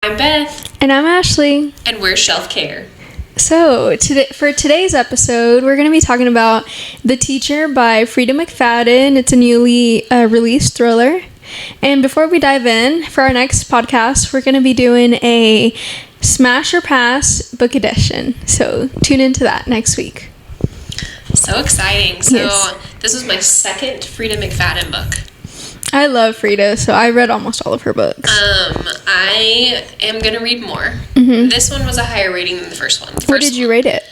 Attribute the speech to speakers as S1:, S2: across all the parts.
S1: I'm Beth.
S2: And I'm Ashley.
S1: And we're Shelf Care.
S2: So, for today's episode, we're going to be talking about The Teacher by Freida McFadden. It's a newly released thriller. And before we dive in, for our next podcast, we're going to be doing a Smash or Pass book edition. So, tune into that next week.
S1: So exciting. So,
S2: Yes.
S1: This was my second Freida McFadden book.
S2: I love Freida, so I read almost all of her books.
S1: I am going to read more.
S2: Mm-hmm.
S1: This one was a higher rating than the first one.
S2: What did you rate it?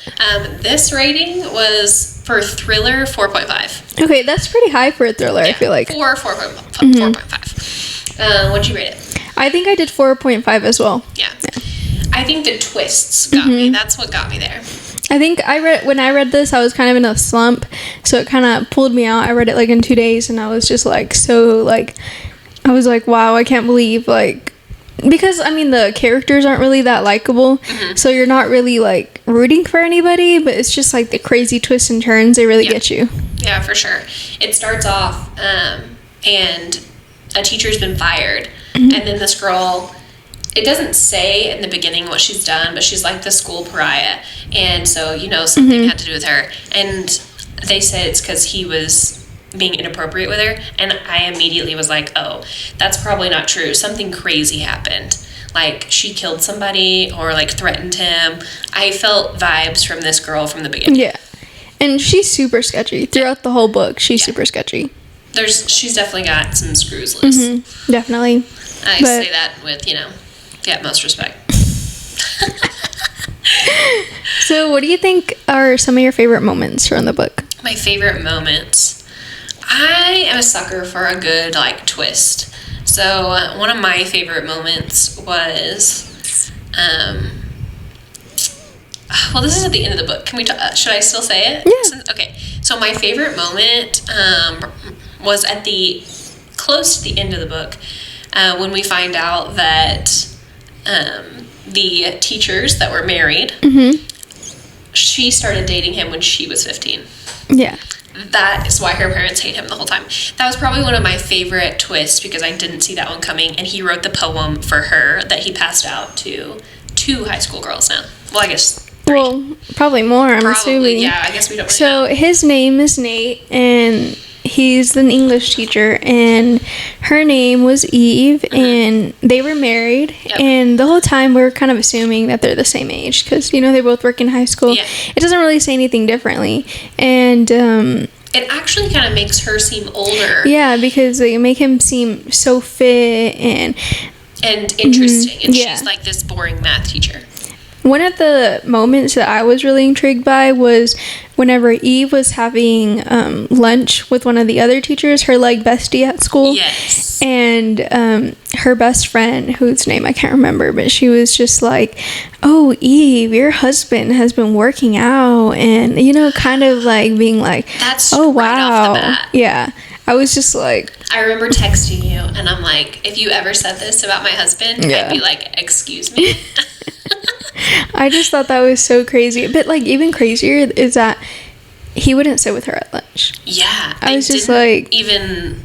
S1: This rating was, for thriller, 4.5.
S2: Okay, that's pretty high for a thriller, I feel like.
S1: 4.5. What'd you rate it?
S2: I think I did 4.5 as well.
S1: Yeah. I think the twists got me. That's what got me there.
S2: I think when I read this, I was kind of in a slump, so it kind of pulled me out. I read it like in 2 days, and I was just like, I was like, wow, I can't believe, because, I mean, the characters aren't really that likable, so you're not really, rooting for anybody, but it's just, the crazy twists and turns, they really get you.
S1: Yeah, for sure. It starts off, and a teacher's been fired, and then this girl... It doesn't say in the beginning what she's done, but she's like the school pariah. And so, something had to do with her. And they said it's because he was being inappropriate with her. And I immediately was like, oh, that's probably not true. Something crazy happened. Like, she killed somebody or, threatened him. I felt vibes from this girl from the beginning.
S2: Yeah. And she's super sketchy. Throughout the whole book, she's super sketchy.
S1: She's definitely got some screws loose.
S2: Mm-hmm. Definitely.
S1: I say that with, the utmost respect.
S2: So, what do you think are some of your favorite moments from the book?
S1: My favorite moments. I am a sucker for a good, twist. So, one of my favorite moments was, well, this is at the end of the book. Can we should I still say it?
S2: Yeah.
S1: Okay. So, my favorite moment was close to the end of the book, when we find out that the teachers that were married, she started dating him when she was 15.
S2: Yeah.
S1: That is why her parents hate him the whole time. That was probably one of my favorite twists because I didn't see that one coming, and he wrote the poem for her that he passed out to 2 high school girls now. Well, I guess 3.
S2: Well, probably more, I'm assuming.
S1: Yeah, I guess we don't really
S2: know. So, his name is Nate, and he's an English teacher, and her name was Eve, and they were married, and the whole time we're kind of assuming that they're the same age, because, they both work in high school.
S1: Yeah.
S2: It doesn't really say anything differently, and,
S1: it actually kind of makes her seem older.
S2: Yeah, because they make him seem so fit, and
S1: interesting, and she's like this boring math teacher.
S2: One of the moments that I was really intrigued by was whenever Eve was having lunch with one of the other teachers, her bestie at school.
S1: Yes.
S2: And her best friend, whose name I can't remember, but she was just like, "Oh, Eve, your husband has been working out," and kind of being like,
S1: "That's
S2: oh wow,
S1: right off the bat."
S2: Yeah. I was just like...
S1: I remember texting you, and I'm like, if you ever said this about my husband, I'd be like, excuse me?
S2: I just thought that was so crazy. But, even crazier is that he wouldn't sit with her at lunch.
S1: Yeah.
S2: I was just
S1: even,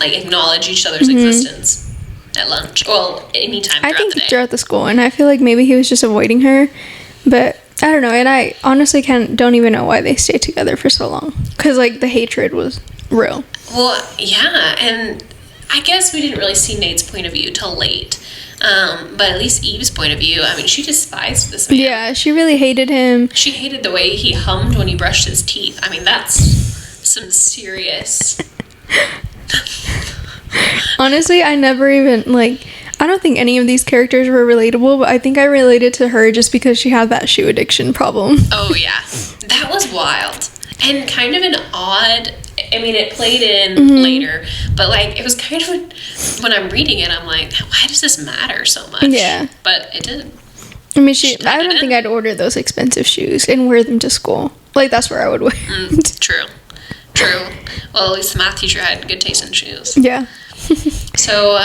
S1: acknowledge each other's existence at lunch. Well, anytime throughout the day. I think
S2: throughout the school, and I feel like maybe he was just avoiding her. But... I don't know, and I honestly don't even know why they stayed together for so long. Because, the hatred was real.
S1: Well, yeah, and I guess we didn't really see Nate's point of view till late. But at least Eve's point of view, I mean, she despised this man.
S2: Yeah, she really hated him.
S1: She hated the way he hummed when he brushed his teeth. I mean, that's some serious...
S2: Honestly, I never even, I don't think any of these characters were relatable, but I think I related to her just because she had that shoe addiction problem.
S1: Oh, yeah. That was wild. And kind of an odd... I mean, it played in later, but, it was kind of... When I'm reading it, I'm like, why does this matter so much?
S2: Yeah.
S1: But it did.
S2: I mean, I don't think I'd order those expensive shoes and wear them to school. That's where I would wear
S1: True. Well, at least the math teacher had good taste in shoes.
S2: Yeah.
S1: So...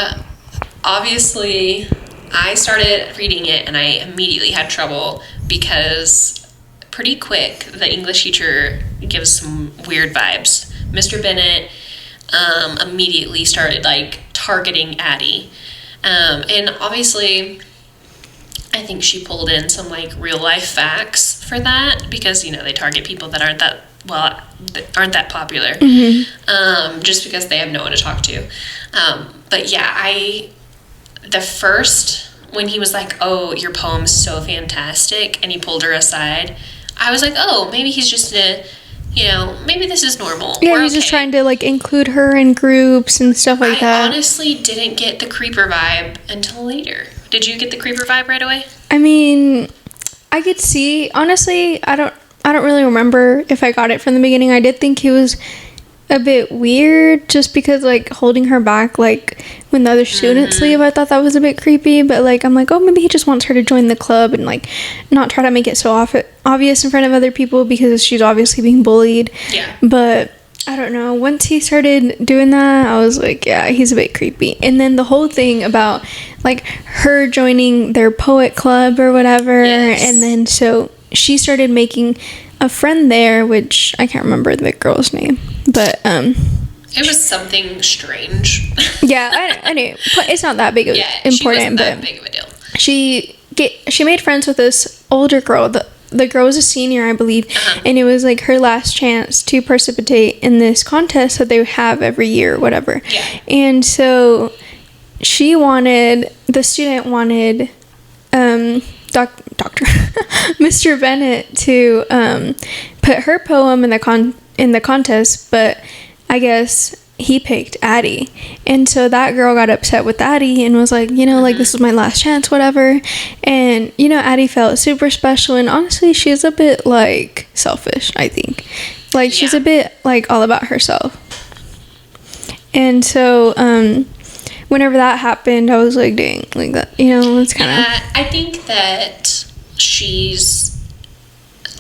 S1: obviously, I started reading it and I immediately had trouble because pretty quick the English teacher gives some weird vibes. Mr. Bennett immediately started targeting Addie. And obviously I think she pulled in some like real life facts for that because, you know, they target people that aren't that popular, just because they have no one to talk to. But yeah, when he was like, oh, your poem's so fantastic, and he pulled her aside, I was like, oh, maybe he's just maybe this is normal.
S2: Yeah, he's just trying to, like, include her in groups and stuff like that.
S1: I honestly didn't get the creeper vibe until later. Did you get the creeper vibe right away?
S2: I mean, I could see, honestly, I don't really remember if I got it from the beginning. I did think he was a bit weird just because, like, holding her back, like, when the other students leave, I thought that was a bit creepy. But, like, I'm like, oh, maybe he just wants her to join the club and, like, not try to make it so obvious in front of other people because she's obviously being bullied.
S1: Yeah.
S2: But I don't know. Once he started doing that, I was like, yeah, he's a bit creepy. And then the whole thing about, like, her joining their poet club or whatever.
S1: Yes.
S2: And then so she started making a friend there, which I can't remember the girl's name. But,
S1: it was something strange.
S2: Yeah, I knew. It's not that big of important,
S1: she wasn't that
S2: but
S1: big of a deal.
S2: She made friends with this older girl. The girl was a senior, I believe, and it was like her last chance to participate in this contest that they have every year or whatever.
S1: Yeah.
S2: And so the student wanted Dr. Mr. Bennett to put her poem in the contest, but I guess he picked Addie. And so that girl got upset with Addie and was like, like, this was my last chance, whatever. And, Addie felt super special. And honestly, she's a bit, like, selfish, I think. Like, she's a bit, like, all about herself. And so, whenever that happened, I was like, dang, like that, it's kind of...
S1: I think that she's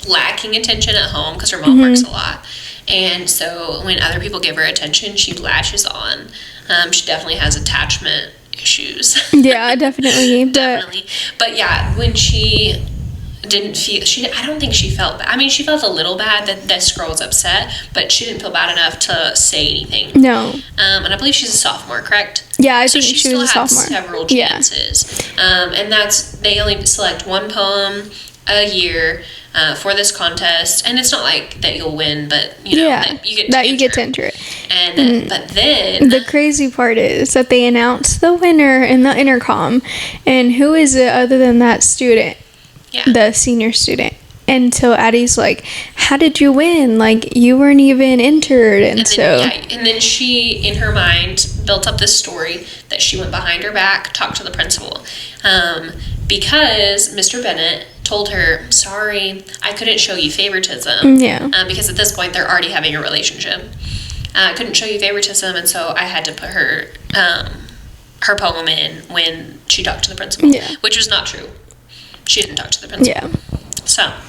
S1: lacking attention at home because her mom works a lot. And so when other people give her attention, she latches on. She definitely has attachment issues.
S2: Yeah, definitely.
S1: Definitely. But yeah, when she didn't feel... I don't think she felt bad. I mean, she felt a little bad that this girl was upset, but she didn't feel bad enough to say anything.
S2: No.
S1: And I believe she's a sophomore, correct?
S2: Yeah, I think she was a sophomore.
S1: So she still had several chances. Yeah. And they only select one poem a year for this contest, and it's not like that you'll win, but you get to enter it. And but then
S2: the crazy part is that they announce the winner in the intercom, and who is it other than that student? Yeah. The senior student. And so Addie's like, how did you win? Like, you weren't even entered. And
S1: then she, in her mind, built up this story that she went behind her back, talked to the principal, because Mr. Bennett told her, sorry, I couldn't show you favoritism.
S2: Yeah.
S1: Because at this point, they're already having a relationship. I couldn't show you favoritism, and so I had to put her poem in when she talked to the principal, which was not true. She didn't talk to the principal. Yeah.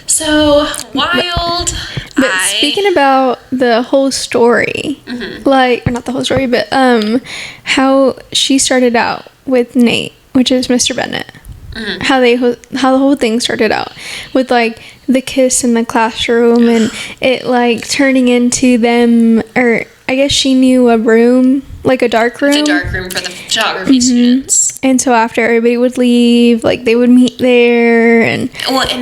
S1: So wild.
S2: But speaking about the whole story, or not the whole story, but how she started out with Nate, which is Mr. Bennett. How the whole thing started out with, like, the kiss in the classroom and it, like, turning into them, or I guess she knew a room, like a dark room.
S1: It's a dark room for the photography students.
S2: And so after everybody would leave, like, they would meet there and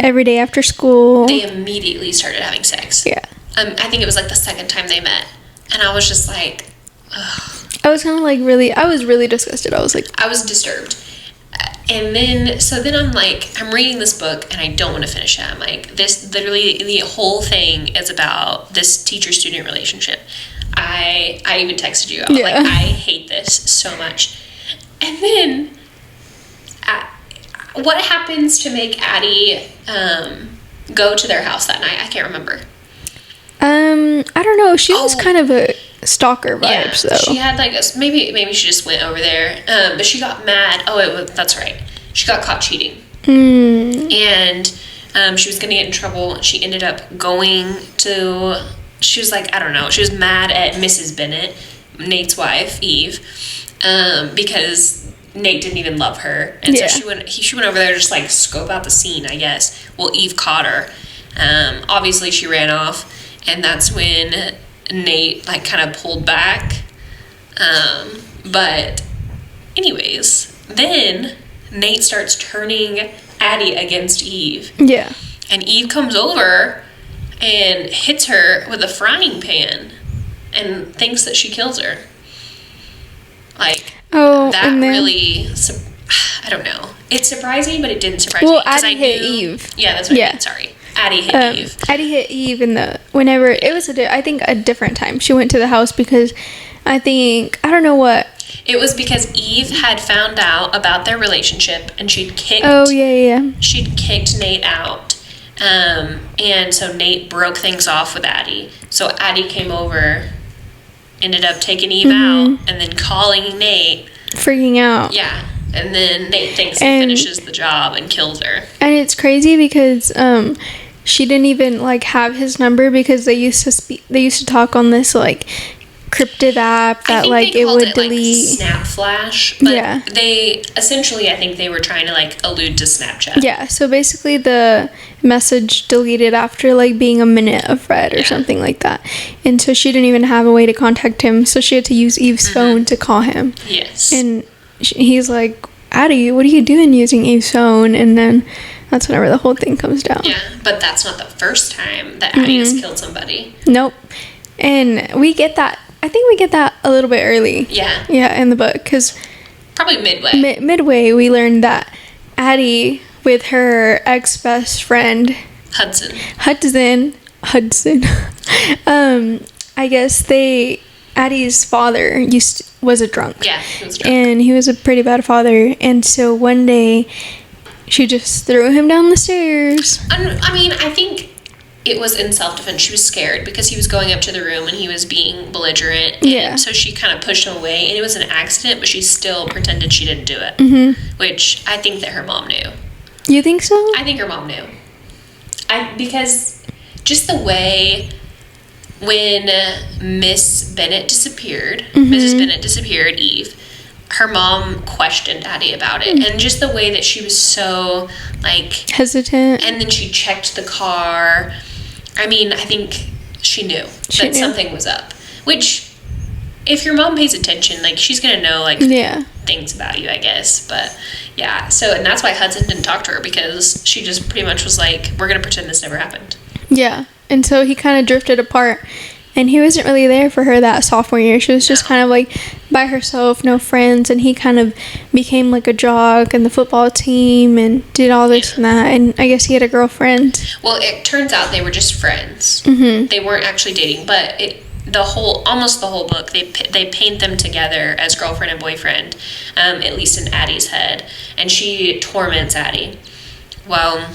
S2: every day after school.
S1: They immediately started having sex.
S2: Yeah.
S1: I think it was, like, the second time they met. And I was just like, ugh.
S2: I was kind of, like, I was really disgusted. I was
S1: disturbed. And then I'm like, I'm reading this book and I don't want to finish it. I'm like, literally the whole thing is about this teacher-student relationship. I even texted you. I was like, I hate this so much. And then, what happens to make Addie go to their house that night? I can't remember.
S2: I don't know. She was kind of a stalker vibes, though.
S1: She had, like, maybe she just went over there. But she got mad. That's right. She got caught cheating. And she was going to get in trouble. She ended up going to... She was like, I don't know. She was mad at Mrs. Bennett, Nate's wife, Eve, because Nate didn't even love her. And so she went over there to just, like, scope out the scene, I guess. Well, Eve caught her. Obviously, she ran off. And that's when Nate, like, kind of pulled back. But anyways, then Nate starts turning Addie against Eve.
S2: Yeah.
S1: And Eve comes over and hits her with a frying pan and thinks that she kills her. Like, that really, I don't know. It surprised me, but it didn't surprise me.
S2: Well, Addie hit Eve.
S1: Yeah, that's what I mean. Sorry. Addie hit Eve.
S2: Addie hit Eve whenever, it was I think a different time. She went to the house because I don't know what.
S1: It was because Eve had found out about their relationship and she'd kicked.
S2: Oh, yeah.
S1: She'd kicked Nate out. And so Nate broke things off with Addie. So Addie came over, ended up taking Eve out, and then calling Nate.
S2: Freaking out.
S1: Yeah. And then Nate thinks he finishes the job and kills her.
S2: And it's crazy because she didn't even like have his number because they used to talk on this like cryptid app that like it would delete
S1: Snap Flash, but they essentially, I think they were trying to like allude to Snapchat.
S2: Yeah, so basically the message deleted after like being a minute of read or something like that, and so she didn't even have a way to contact him, so she had to use Eve's phone to call him.
S1: Yes.
S2: And he's like, Addie, what are you doing using Eve's phone? And then that's whenever the whole thing comes down.
S1: Yeah, but that's not the first time that Addie has killed somebody.
S2: Nope. And we get that. I think we get that a little bit early.
S1: Yeah.
S2: Yeah, in the book, because
S1: probably midway.
S2: Midway, we learned that Addie, with her ex-best friend Hudson. I guess Addie's father was a drunk.
S1: Yeah, he was drunk.
S2: And he was a pretty bad father. And so one day, she just threw him down the stairs.
S1: I mean, I think it was in self-defense. She was scared because he was going up to the room and he was being belligerent. And so she kind of pushed him away. And it was an accident, but she still pretended she didn't do it. Mm-hmm. Which I think that her mom knew.
S2: You think so?
S1: I think her mom knew. Because just the way when Mrs. Bennett disappeared, Eve, her mom questioned Addie about it. And just the way that she was so, like...
S2: hesitant.
S1: And then she checked the car. I mean, I think she knew that something was up. Which, if your mom pays attention, like, she's going to know, like, things about you, I guess. But, yeah. So, and that's why Hudson didn't talk to her, because she just pretty much was like, we're going to pretend this never happened.
S2: Yeah. And so he kind of drifted apart. And he wasn't really there for her that sophomore year. She was just kind of like by herself, no friends. And he kind of became like a jock in the football team and did all this and that. And I guess he had a girlfriend.
S1: Well, it turns out they were just friends. Mm-hmm. They weren't actually dating. But almost the whole book, they paint them together as girlfriend and boyfriend, at least in Addie's head. And she torments Addie. Well,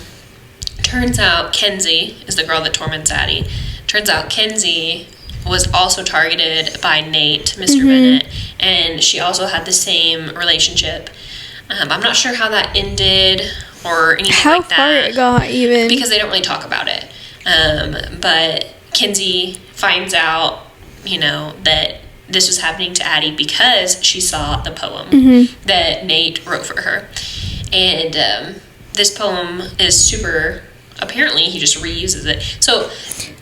S1: turns out Kenzie is the girl that torments Addie. Turns out Kenzie was also targeted by Nate, Mr. Bennett, and she also had the same relationship. I'm not sure how that ended or anything like that. How
S2: far it got even.
S1: Because they don't really talk about it. But Kenzie finds out, that this was happening to Addie because she saw the poem that Nate wrote for her. And this poem is super... Apparently, he just reuses it. So...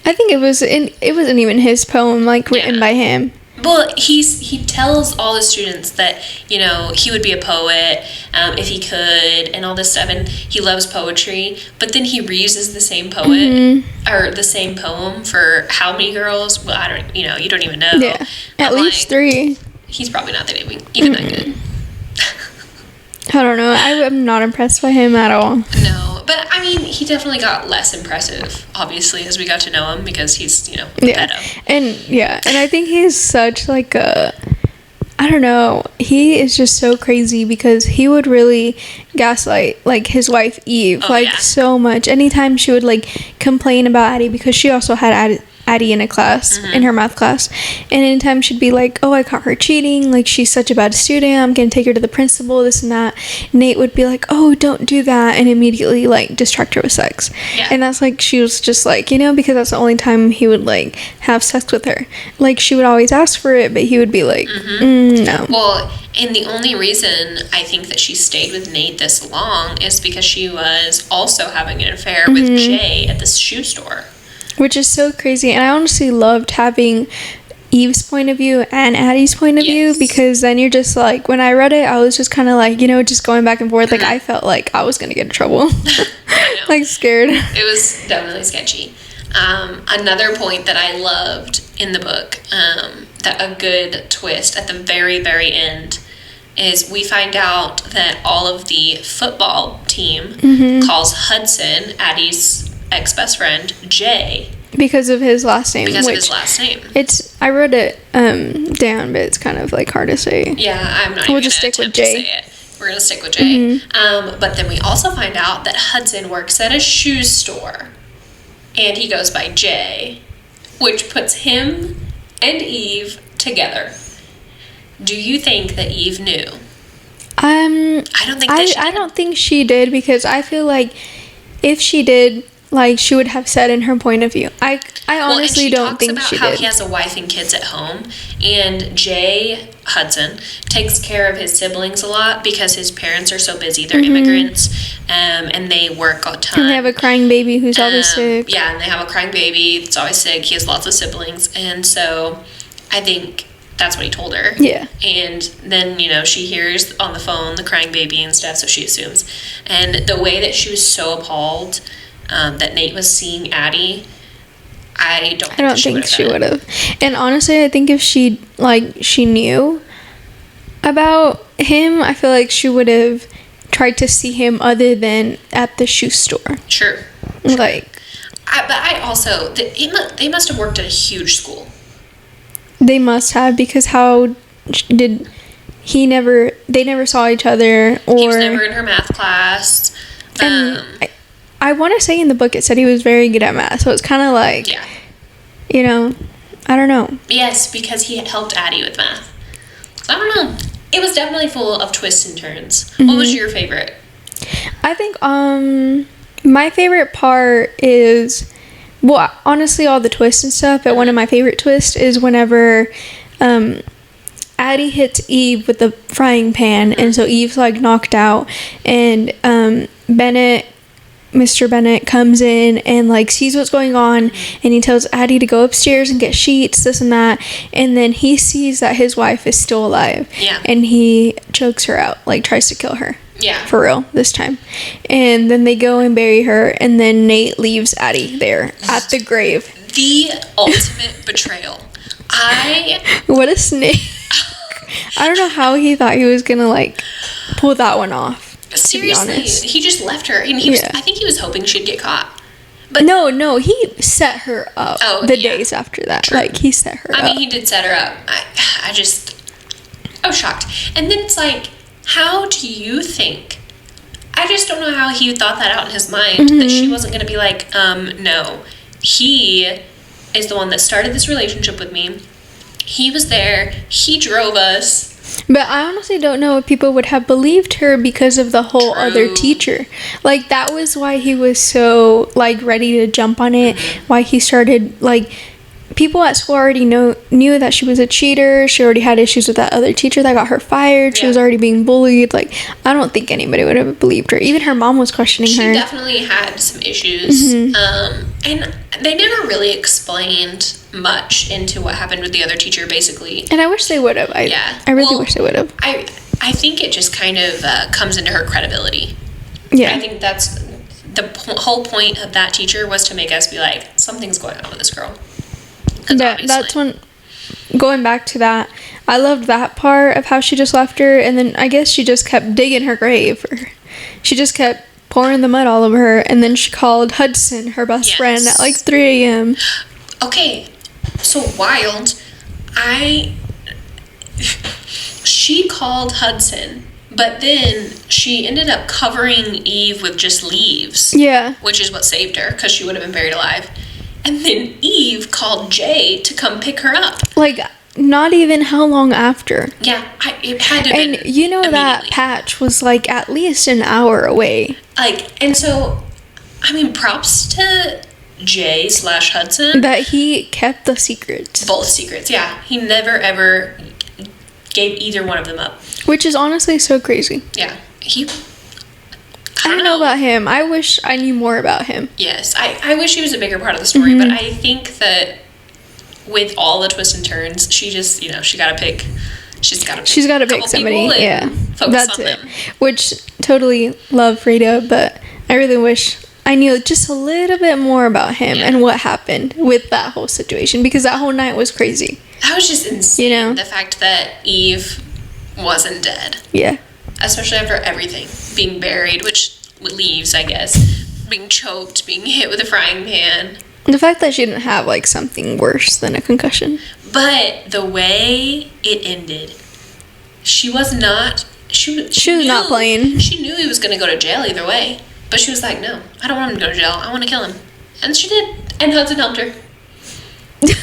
S2: I think it wasn't even his poem, like, written by him.
S1: Well, he tells all the students that, he would be a poet if he could and all this stuff, and he loves poetry, but then he reuses the same poet or the same poem for how many girls? Well, I don't, you don't even know.
S2: Yeah, at least 3.
S1: He's probably not that even that good.
S2: I don't know. I'm not impressed by him at all.
S1: No, but I mean, he definitely got less impressive, obviously, as we got to know him because he's, pedo.
S2: And I think he's such like I don't know. He is just so crazy because he would really gaslight like his wife Eve so much. Anytime she would like complain about Addie because she also had Addie in a class, in her math class, and anytime she'd be like, oh, I caught her cheating, like, she's such a bad student, I'm gonna take her to the principal, this and that, Nate would be like, oh, don't do that, and immediately, like, distract her with sex. Yeah. And that's, like, she was just, like, because that's the only time he would, like, have sex with her. Like, she would always ask for it, but he would be like, no.
S1: Well, and the only reason I think that she stayed with Nate this long is because she was also having an affair with Jay at this shoe store.
S2: Which is so crazy. And I honestly loved having Eve's point of view and Addie's point of view, because then you're just like, when I read it, I was just kind of like, just going back and forth. Like, I felt like I was gonna get in trouble. Like, scared.
S1: It was definitely sketchy. Another point that I loved in the book, that a good twist at the very, very end, is we find out that all of the football team calls Hudson, Addie's ex-best friend, Jay.
S2: Because of his last name.
S1: Because of his last name.
S2: I wrote it down, but it's kind of like hard to say.
S1: Yeah, I'm not even going to stick with Jay. To say it. We're going to stick with Jay. But then we also find out that Hudson works at a shoe store. And he goes by Jay, which puts him and Eve together. Do you think that Eve knew? I don't think that she did.
S2: I don't think she did, because I feel like if she did, like, she would have said in her point of view. I honestly don't think she did.
S1: She talks about how he has a wife and kids at home, and Jay Hudson takes care of his siblings a lot because his parents are so busy. They're immigrants, and they work a ton.
S2: And they have a crying baby who's always sick.
S1: Yeah, and they have a crying baby that's always sick. He has lots of siblings, and so I think that's what he told her.
S2: Yeah.
S1: And then, she hears on the phone the crying baby and stuff, so she assumes. And the way that she was so appalled that Nate was seeing Addie, I don't think she would have.
S2: And honestly, I think if she knew about him, I feel like she would have tried to see him other than at the shoe store.
S1: Sure.
S2: Like,
S1: but I also, they must have worked at a huge school.
S2: They must have, because how did they never saw each other, or
S1: he was never in her math class.
S2: And I want to say in the book it said he was very good at math, so it's kind of like, I don't know.
S1: Yes, because he had helped Addie with math. So I don't know. It was definitely full of twists and turns. What was your favorite?
S2: I think my favorite part is, well, honestly, all the twists and stuff, but one of my favorite twists is whenever Addie hits Eve with the frying pan, and so Eve's like knocked out, and Mr. Bennett comes in and like sees what's going on, and he tells Addie to go upstairs and get sheets, this and that, and then he sees that his wife is still alive, and he chokes her out, like tries to kill her. Yeah. For real, this time. And then they go and bury her, and then Nate leaves Addie there at the grave.
S1: The ultimate betrayal.
S2: What a snake. I don't know how he thought he was gonna like pull that one off.
S1: Seriously, he just left her, and I think he was hoping she'd get caught.
S2: But no, he set her up days after that. True. Like, he set her up.
S1: I mean, he did set her up. I was shocked. And then it's like, how do you think? I just don't know how he thought that out in his mind, that she wasn't going to be like, no. He is the one that started this relationship with me. He was there. He drove us.
S2: But I honestly don't know if people would have believed her because of the whole other teacher. Like, that was why he was so, like, ready to jump on it. Why he started, like, people at school already knew that she was a cheater. She already had issues with that other teacher that got her fired. She was already being bullied. Like, I don't think anybody would have believed her. Even her mom was questioning her.
S1: She definitely had some issues. And they never really explained much into what happened with the other teacher, basically.
S2: And I wish they would have. I really wish they would have.
S1: I think it just kind of comes into her credibility.
S2: Yeah.
S1: I think that's the whole point of that teacher, was to make us be like, something's going on with this girl.
S2: That's when, going back to that, I loved that part of how she just left her, and then I guess she just kept digging her grave. She just kept pouring the mud all over her, and then she called Hudson, her best friend, at like 3 a.m.
S1: Okay, so wild. She called Hudson, but then she ended up covering Eve with just leaves. Yeah. Which is what saved her, because she would have been buried alive. And then Eve called Jay to come pick her up.
S2: Like, not even how long after.
S1: Yeah, it had to have been.
S2: And you know that patch was like at least an hour away.
S1: Like, and so, I mean, props to Jay/Hudson.
S2: That he kept the secrets.
S1: Both secrets, yeah. He never, ever gave either one of them up.
S2: Which is honestly so crazy.
S1: Yeah.
S2: I don't know about him. I wish I knew more about him.
S1: Yes. I wish he was a bigger part of the story, but I think that with all the twists and turns, she just, you know, she's got to pick
S2: somebody. Yeah,
S1: focus on them.
S2: Which totally love Freida, but I really wish I knew just a little bit more about him and what happened with that whole situation, because that whole night was crazy.
S1: That was just insane.
S2: You know,
S1: the fact that Eve wasn't dead.
S2: Yeah.
S1: Especially after everything, being buried, which leaves, I guess, being choked, being hit with a frying pan.
S2: The fact that she didn't have like something worse than a concussion.
S1: But the way it ended, she was not
S2: playing.
S1: She knew he was going to go to jail either way. But she was like, no, I don't want him to go to jail. I want to kill him. And she did. And Hudson helped her.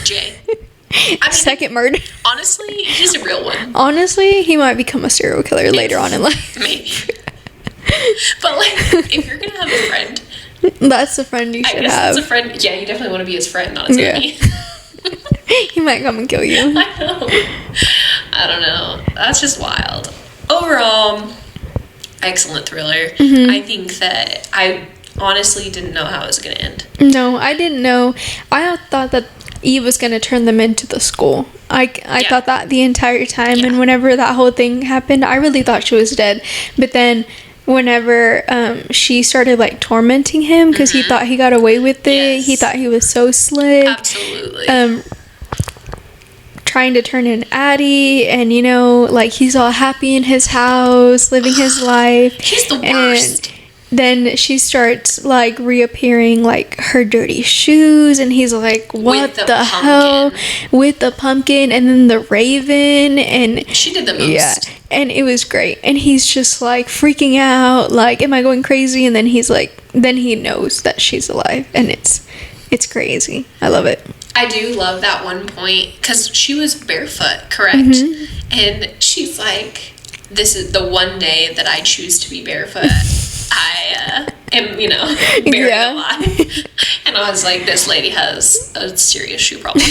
S1: Jay. I mean,
S2: second murder.
S1: Honestly, he's a real one.
S2: Honestly, he might become a serial killer later on in life.
S1: Maybe. But, like, if you're going to have a friend.
S2: That's the friend you should have.
S1: That's a friend. Yeah, you definitely want to be his friend, not his enemy.
S2: He might come and kill you.
S1: I know. I don't know. That's just wild. Overall, excellent thriller.
S2: Mm-hmm.
S1: I think that I honestly didn't know how it was going to end.
S2: No, I didn't know. I thought that Eve was going to turn them into the school. I thought that the entire time. Yeah. And whenever that whole thing happened, I really thought she was dead. But then whenever she started like tormenting him because he thought he got away with it, he thought he was so slick.
S1: Absolutely.
S2: Trying to turn in Addie, and you know, like he's all happy in his house, living his life.
S1: He's the worst.
S2: And then she starts like reappearing like her dirty shoes, and he's like, what the hell with the pumpkin, and then the raven, and
S1: she did the most.
S2: Yeah, and it was great. And he's just like freaking out, like, am I going crazy? And then he's like, then he knows that she's alive, and it's crazy. I love it.
S1: I do love that one point because she was barefoot, correct?
S2: Mm-hmm.
S1: And she's like, this is the one day that I choose to be barefoot. I am, you know, buried alive. And I was like, this lady has a serious shoe problem.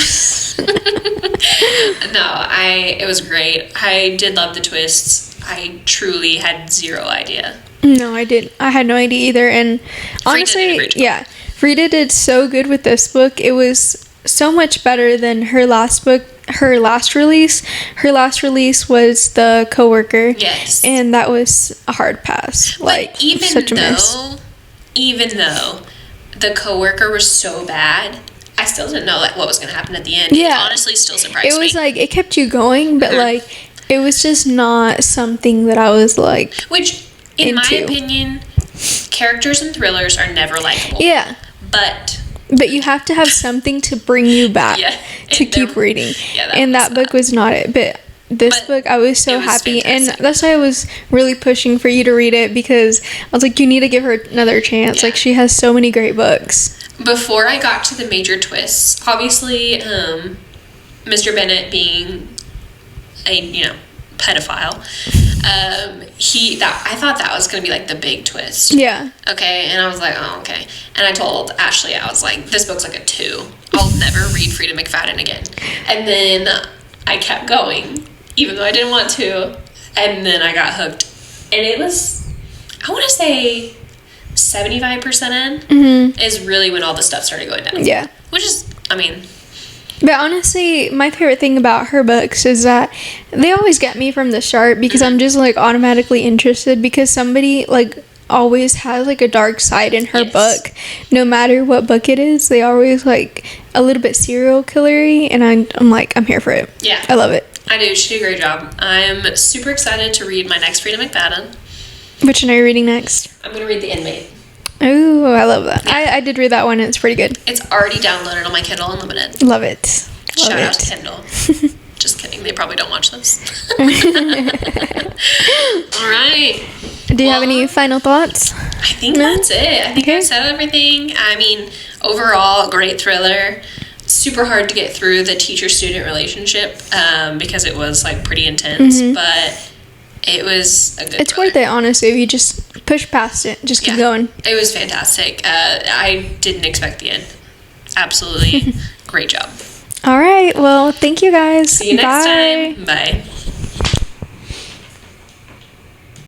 S1: No, it was great. I did love the twists. I truly had zero idea.
S2: No, I didn't. I had no idea either. And honestly, Freida did so good with this book. It was so much better than her last book, her last release. Her last release was The Coworker.
S1: Yes.
S2: And that was a hard pass.
S1: But
S2: like, such a miss.
S1: Even though The Coworker was so bad, I still didn't know like what was going to happen at the end.
S2: Yeah.
S1: It honestly still surprised me.
S2: It was like, it kept you going, but like, it was just not something that I was like,
S1: which, in my opinion, characters in thrillers are never likable.
S2: Yeah. But you have to have something to bring you back to keep reading. Yeah, and that book was not it. But this book, I was so happy. Fantastic. And that's why I was really pushing for you to read it, because I was like, you need to give her another chance. Yeah. Like, she has so many great books. Before I got to the major twists, obviously, Mr. Bennett being a, you know, pedophile, I thought that was gonna be like the big twist. Yeah. Okay, and I was like, oh, okay. And I told Ashley, I was like, this book's like a 2. I'll never read Freida McFadden again. And then I kept going, even though I didn't want to. And then I got hooked. And it was, I want to say 75% in is really when all the stuff started going down. Yeah. Which is, I mean. But honestly, my favorite thing about her books is that they always get me from the start, because I'm just like automatically interested, because somebody like always has like a dark side in her book. No matter what book it is, they always like a little bit serial killery, and I'm like, I'm here for it. Yeah. I love it. I do. She did a great job. I'm super excited to read my next Freida McFadden. Which one are you reading next? I'm going to read The Inmate. Oh, I love that. Yeah. I did read that one, and it's pretty good. It's already downloaded on my Kindle Unlimited. Love it. Shout out to Kindle. Just kidding. They probably don't watch this. All right. Do you have any final thoughts? I think that's it. I think I said everything. I mean, overall, great thriller. Super hard to get through the teacher-student relationship because it was like pretty intense, but it was a good It's thriller. Worth it, honestly, if you just push past it. Just keep going. It was fantastic. I didn't expect the end. Absolutely great job. All right. Well, thank you guys. See you next time. Bye.